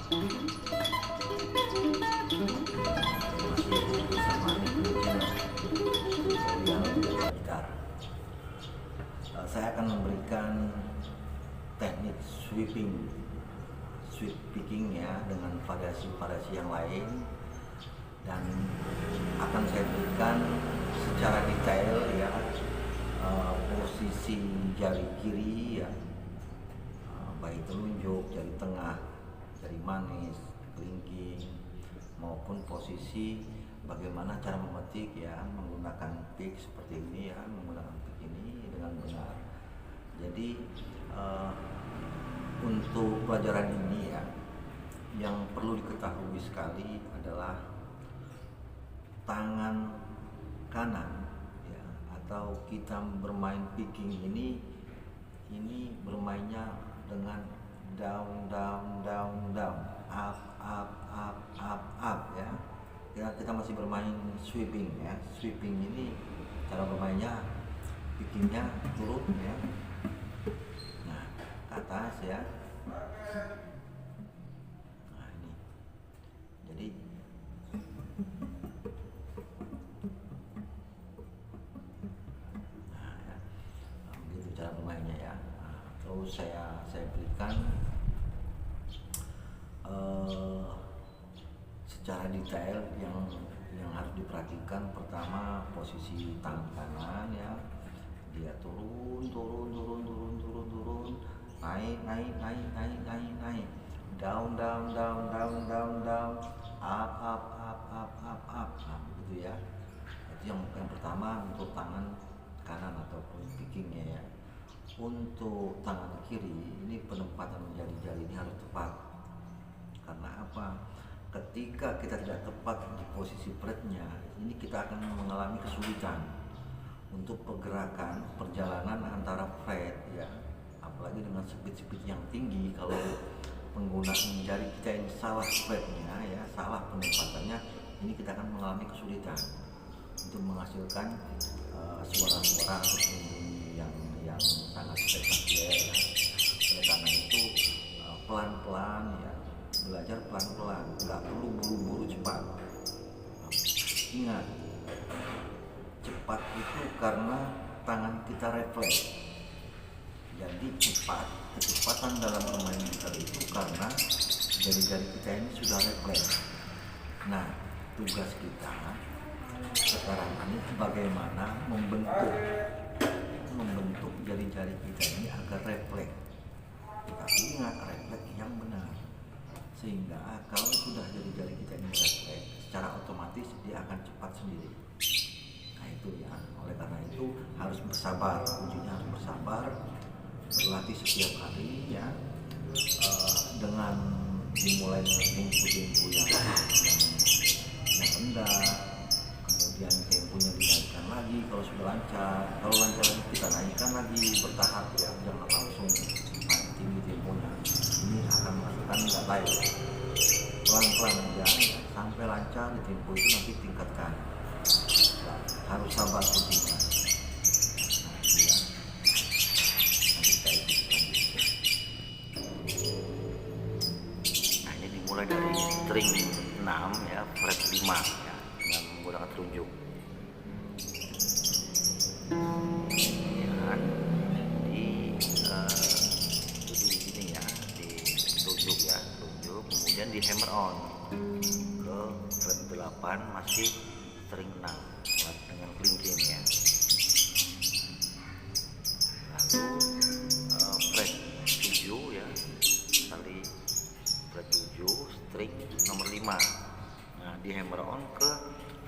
Masih bersama Nick Channel tutorial gitar. Saya akan memberikan teknik sweep picking ya, dengan variasi-variasi yang lain, dan akan saya berikan secara detail ya, posisi jari kiri ya, baik telunjuk, jari tengah, jari manis, kelingking, maupun posisi bagaimana cara memetik ya, menggunakan pick seperti ini ya, menggunakan pick ini dengan benar. Jadi untuk pelajaran ini ya, yang perlu diketahui sekali adalah tangan kanan ya, atau kita bermain picking ini bermainnya dengan down, up ya. Kita masih bermain sweeping ya. Sweeping ini cara bermainnya, pickingnya turun ya, nah ke atas ya. Nah ini, jadi begitu cara bermainnya ya. Terus saya berikan secara detail yang harus diperhatikan. Pertama, posisi tangan kanan ya, dia turun, naik, down, up, gitu ya. Itu yang pertama untuk tangan kanan ataupun pickingnya ya. Untuk tangan kiri ini penempatan jari-jari ini harus tepat. Karena apa? Ketika kita tidak tepat di posisi fretnya, ini kita akan mengalami kesulitan untuk perjalanan antara fret ya. Apalagi dengan speed yang tinggi, kalau penggunaan jari kita ini salah fretnya ya, salah penempatannya, ini kita akan mengalami kesulitan untuk menghasilkan suara-suara atau bunyi yang sangat spektakuler ya. Oleh karena itu pelan-pelan ya, belajar pelan-pelan, nggak perlu buru-buru cepat. Ingat, cepat itu karena tangan kita refleks. Jadi kecepatan dalam bermain gitar itu karena jari-jari kita ini sudah refleks. Nah, tugas kita sekarang ini bagaimana membentuk jari-jari kita ini agar refleks. Tapi ingat, refleks yang benar, sehingga kalau sudah jari-jari kita ini refleks, secara otomatis dia akan cepat sendiri. Nah itu ya, oleh karena itu harus bersabar, kuncinya harus bersabar, berlatih setiap hari ya, dengan dimulai dengan tempo yang rendah, kemudian temponya dinaikkan lagi kalau sudah lancar. Kalau lancar lagi kita naikkan lagi bertahap ya, jangan langsung naik tinggi temponya. Ini akan menghasilkan nggak baik. Pelan-pelan aja ya, sampai lancar di tempo itu nanti tingkatkan. Nah, harus sabar kuncinya. Nah, itu ya. Nanti kita ikuti lanjut. Nah ini dimulai dari string 6 ya, fret 5 ya, dengan menggunakan telunjuk. Ya, di sini ya, di telunjuk ya, kemudian di hammer on ke fret 8 masih string 6 dengan kelingking ya. Lalu fret 7 ya, kali fret 7 string nomor 5. Nah, di hammer on ke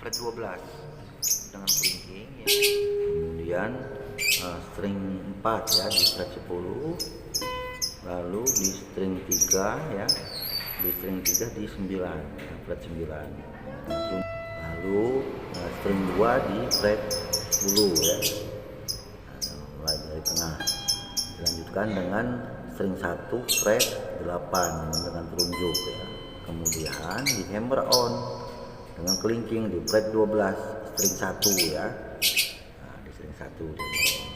fret 12 dengan kelingking ya. Kemudian string 4 ya di fret 10. Lalu di string 3 ya, di string 3 di 9 ya, fret 9. Lalu string 2 di fret 10 ya. Mulai dari tengah, dilanjutkan dengan string 1 fret 8 dengan telunjuk ya. Kemudian di hammer on dengan kelingking di fret 12 string 1 ya. Nah, di string 1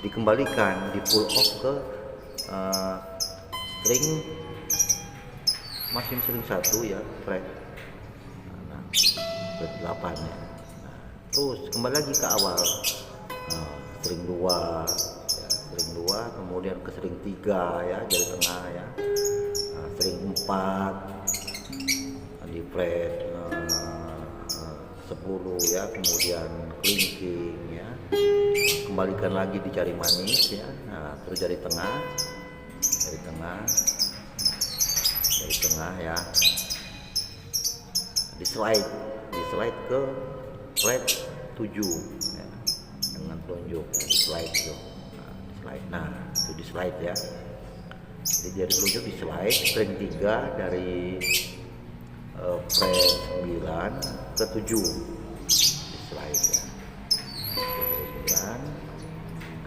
dikembalikan, di pull off ke string masih sering satu ya, fret. Nah, fret 8 ya. Nah, terus kembali lagi ke awal. Nah, string 2 ya, string 2 kemudian ke string 3 ya, jari tengah ya. Nah, string 4 di fret 10 ya, kemudian kelingking ya, kembalikan lagi di jari manis ya. Nah, terus jari tengah ya, di slide ke fret 7 ya, dengan telunjuk ya, di slide tuh. Nah, itu di slide ya, jadi jari telunjuk di slide string 3 dari fret 9 ke 7 di slide ya, dari 9.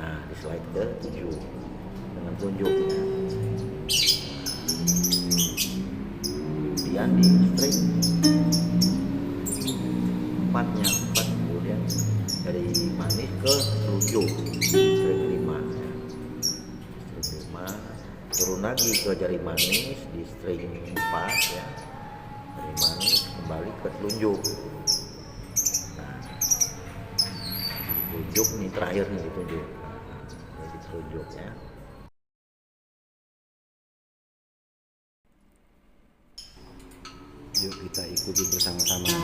Nah, di slide ke 7 dengan telunjuknya. Kemudian di string 4 kemudian dari manis ke telunjuk string 5 ya. String 5 turun lagi ke jari manis di string 4 ya, jari manis kembali ke telunjuk. Nah, telunjuk nih terakhir nih ditunjuk. Nah, ini telunjuk ya. Yuk kita ikuti bersama-sama.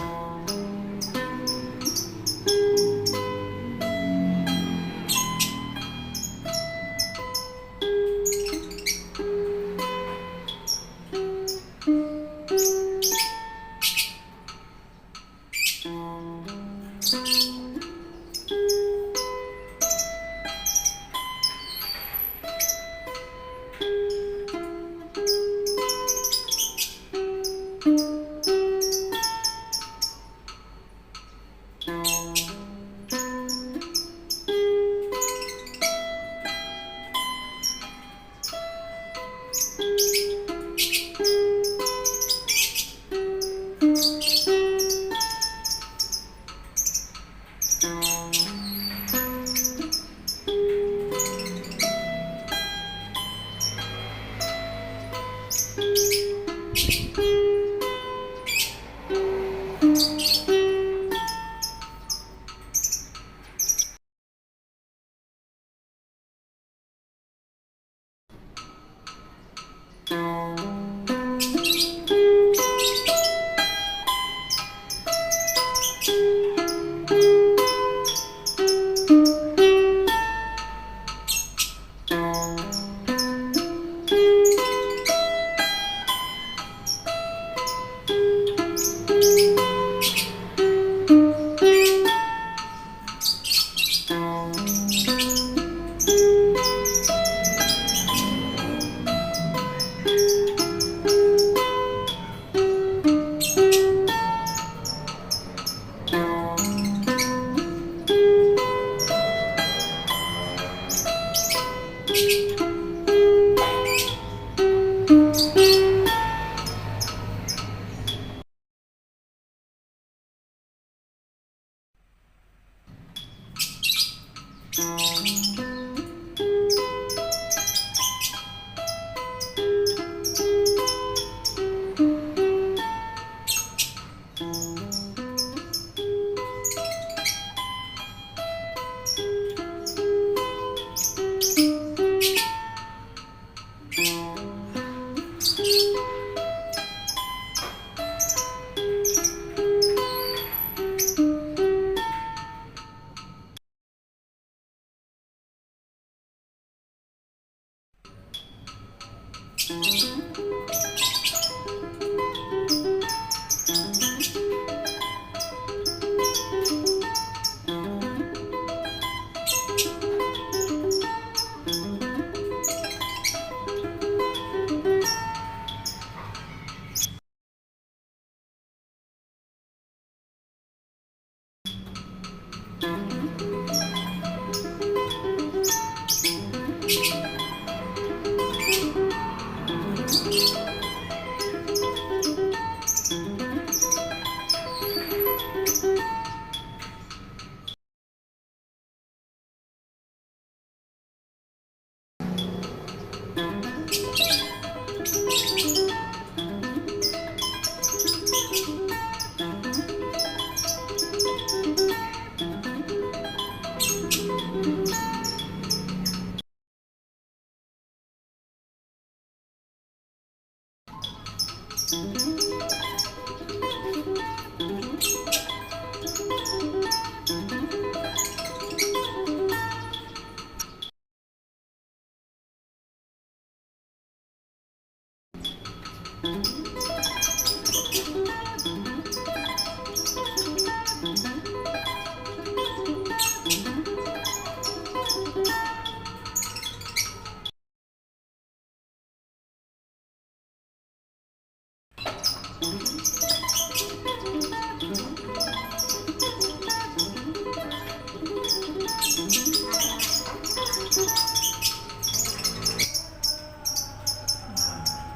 Nah,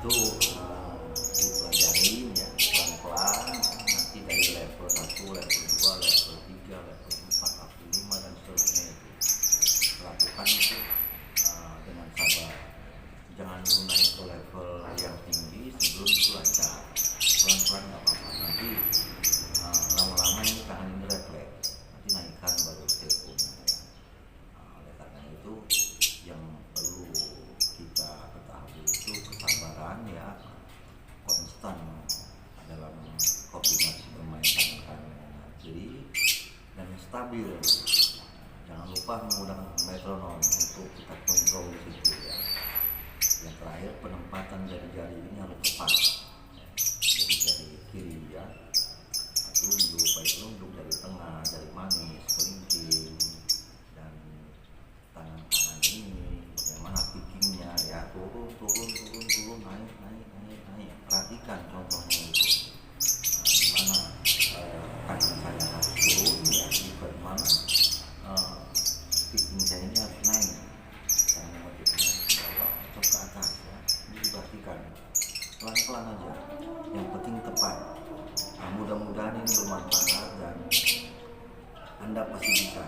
itu dipelajarin ya pelan-pelan, nanti dari level 1, level 2, level 3, level 4, level 5 dan seterusnya itu lakukan itu dengan sabar. Jangan dulu naik ke level yang tinggi sebelum itu lancar. Pelan-pelan nggak apa-apa. Nanti lama-lama ini tangan ini refleks. Nanti naikkan baru temponya ya. Oleh karena itu yang perlu kita ketahui itu kesabaran ya, konstan dalam koordinasi bermain tangan kanan dengan kiri, dan stabil. Jangan lupa menggunakan metronom untuk kita kontrol di situ ya. Yang terakhir, penempatan jari-jari ini harus tepat. Jari-jari kiri ya, telunjuk, baik telunjuk, jari tengah, jari manis, kelingking, dan tangan kanan ini bagaimana pickingnya ya, turun, naik, perhatikan contohnya itu. Di mana tangan saya harus turun ya, di mana picking saya ini harus naik, saya motifnya ke bawah atau ke atas ya. Ini diperhatikan pelan-pelan aja, yang penting tepat. Mudah-mudahan ini bermanfaat dan Anda pasti bisa.